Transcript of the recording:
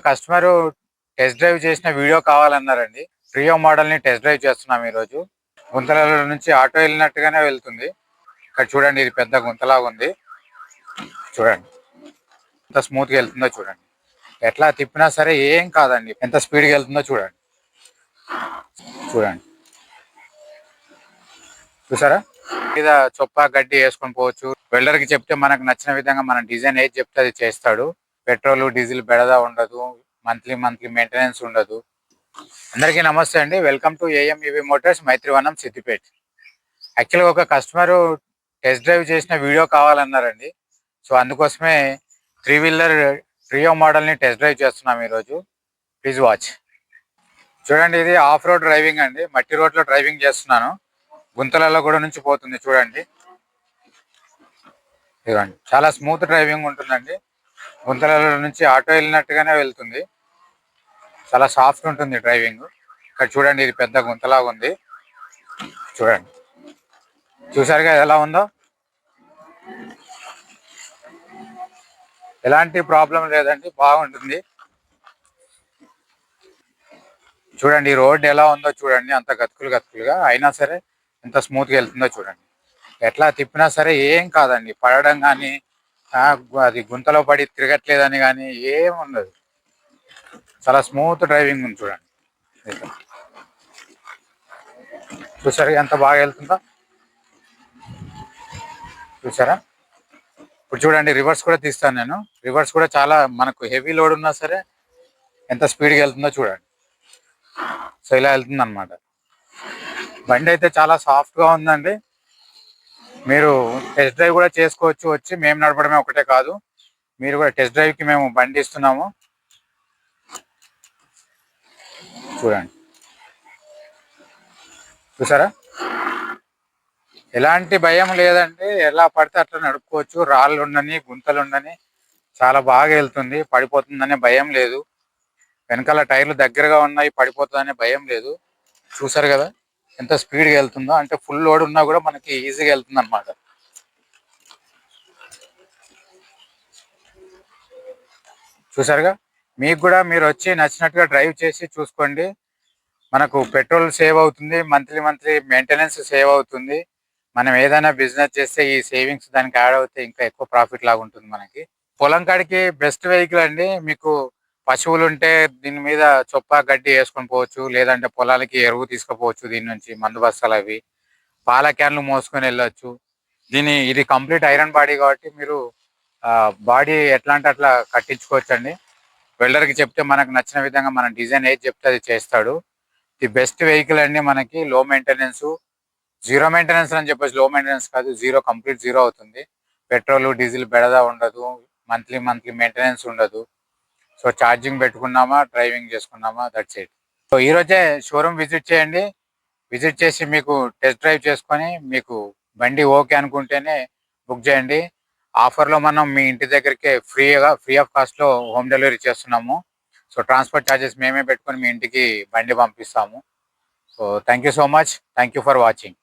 Customer test drive చేసిన video కావాలన్నారండి. ప్రియో model ని test drive చేస్తున్నాం ఈరోజు. గుంతలలో నుంచి ఆటో వెళ్ళినట్టుగానే వెళ్తుంది. ఇక్కడ చూడండి, ఇది పెద్ద గుంతలాగా ఉంది. చూడండి ఎంత స్మూత్ గా వెళ్తుందో చూడండి. ఎట్లా తిప్పినా సరే ఏం కాదండి. ఎంత స్పీడ్గా వెళ్తుందో చూడండి. చూడండి, చూసారా? మీద చొప్పా గడ్డి వేసుకొని పోవచ్చు. వెల్డర్ కి చెప్తే మనకు నచ్చిన విధంగా మన డిజైన్ ఏది చెప్తే అది చేస్తాడు. పెట్రోల్ డీజిల్ బెడదా ఉండదు. మంత్లీ మెయింటెనెన్స్ ఉండదు. అందరికీ నమస్తే అండి. Welcome to AMEV motors, Maitrivanam, Siddipet. యాక్చువల్గా ఒక కస్టమర్ టెస్ట్ డ్రైవ్ చేసిన వీడియో కావాలన్నారండి. సో అందుకోసమే 3-వీలర్ ప్రియో మోడల్ ని టెస్ట్ డ్రైవ్ చేస్తున్నాం ఈరోజు. Please watch. చూడండి, ఇది ఆఫ్ రోడ్ డ్రైవింగ్ అండి. మట్టి రోడ్ లో డ్రైవింగ్ చేస్తున్నాను. గుంతలలో కూడా నుంచి పోతుంది చూడండి. ఇదిగోండి, చాలా స్మూత్ డ్రైవింగ్ ఉంటుందండి. గుంతలలో నుంచి ఆటో వెళ్ళినట్టుగానే వెళ్తుంది. చాలా సాఫ్ట్ ఉంటుంది డ్రైవింగ్. ఇక్కడ చూడండి, ఇది పెద్ద గుంతలాగా ఉంది. చూడండి, చూసారుగా ఎలా ఉందో. ఎలాంటి ప్రాబ్లం లేదండి, బాగుంటుంది. చూడండి, ఈ రోడ్ ఎలా ఉందో చూడండి. అంత గతుకులుగా అయినా సరే ఎంత స్మూత్ గా వెళ్తుందో చూడండి. ఎట్లా తిప్పినా సరే ఏం కాదండి. పడడం కానీ అది గుంతలో పడి తిరగట్లేదని కానీ ఏం ఉండదు. చాలా స్మూత్ డ్రైవింగ్ ఉంది చూడండి. చూసారా ఎంత బాగా వెళ్తుందో? చూసారా? ఇప్పుడు చూడండి, రివర్స్ కూడా తీస్తాను నేను. రివర్స్ కూడా చాలా, మనకు హెవీ లోడ్ ఉన్నా సరే ఎంత స్పీడ్గా వెళ్తుందో చూడండి. సో ఇలా వెళ్తుంది అనమాట. బండి అయితే చాలా సాఫ్ట్గా ఉందండి. మీరు టెస్ట్ డ్రైవ్ కూడా చేసుకోవచ్చు. వచ్చి మేము నడపడమే ఒకటే కాదు, మీరు కూడా టెస్ట్ డ్రైవ్కి మేము బండి ఇస్తున్నాము. చూడండి, చూసారా? ఎలాంటి భయం లేదండి. ఎలా పడితే అట్లా నడుపుకోవచ్చు. రాళ్ళు ఉండని, గుంతలు ఉండని, చాలా బాగా వెళ్తుంది. పడిపోతుందనే భయం లేదు. వెనకాల టైర్లు దగ్గరగా ఉన్నాయి, పడిపోతుందనే భయం లేదు. చూసారు కదా ఎంత స్పీడ్గా వెళ్తుందో. అంటే ఫుల్ లోడ్ ఉన్నా కూడా మనకి ఈజీగా వెళ్తుంది అనమాట. చూసారుగా? మీకు కూడా మీరు వచ్చి నచ్చినట్టుగా డ్రైవ్ చేసి చూసుకోండి. మనకు పెట్రోల్ సేవ్ అవుతుంది, మంత్లీ మెయింటెనెన్స్ సేవ్ అవుతుంది. మనం ఏదైనా బిజినెస్ చేస్తే ఈ సేవింగ్స్ దానికి యాడ్ అవుతే ఇంకా ఎక్కువ ప్రాఫిట్ లాగా ఉంటుంది మనకి. పొలం కాడికి బెస్ట్ వెహికల్ అండి. మీకు పశువులు ఉంటే దీని మీద చొప్పా గడ్డి వేసుకొని పోవచ్చు. లేదంటే పొలాలకి ఎరువు తీసుకుపోవచ్చు. దీని నుంచి మందు బస్తాలు అవి, పాల క్యాన్లు మోసుకొని వెళ్ళొచ్చు. ఇది కంప్లీట్ ఐరన్ బాడీ కాబట్టి మీరు బాడీ ఎట్లా అంటే అట్లా కట్టించుకోవచ్చు అండి. వెల్డర్కి చెప్తే మనకు నచ్చిన విధంగా మన డిజైన్ ఏది చెప్తే అది చేస్తాడు. ది బెస్ట్ వెహికల్ అండి. మనకి లో మెయింటెనెన్స్, జీరో మెయింటెనెన్స్ అని చెప్పేసి. లో మెయింటెనెన్స్ కాదు, కంప్లీట్ జీరో అవుతుంది. పెట్రోల్ డీజిల్ బెడదా ఉండదు. మంత్లీ మెయింటెనెన్స్ ఉండదు. సో ఛార్జింగ్ పెట్టుకున్నామా, డ్రైవింగ్ చేసుకున్నామా, దట్స్ ఇట్. సో ఈరోజే షోరూమ్ విజిట్ చేయండి. విజిట్ చేసి మీకు టెస్ట్ డ్రైవ్ చేసుకొని మీకు బండి ఓకే అనుకుంటేనే బుక్ చేయండి. ఆఫర్లో మనం మీ ఇంటి దగ్గరికి ఫ్రీ ఆఫ్ కాస్ట్లో హోమ్ డెలివరీ చేస్తున్నాము. సో ట్రాన్స్పోర్ట్ ఛార్జెస్ మేమే పెట్టుకొని మీ ఇంటికి బండి పంపిస్తాము. So thank you so much. Thank you for watching.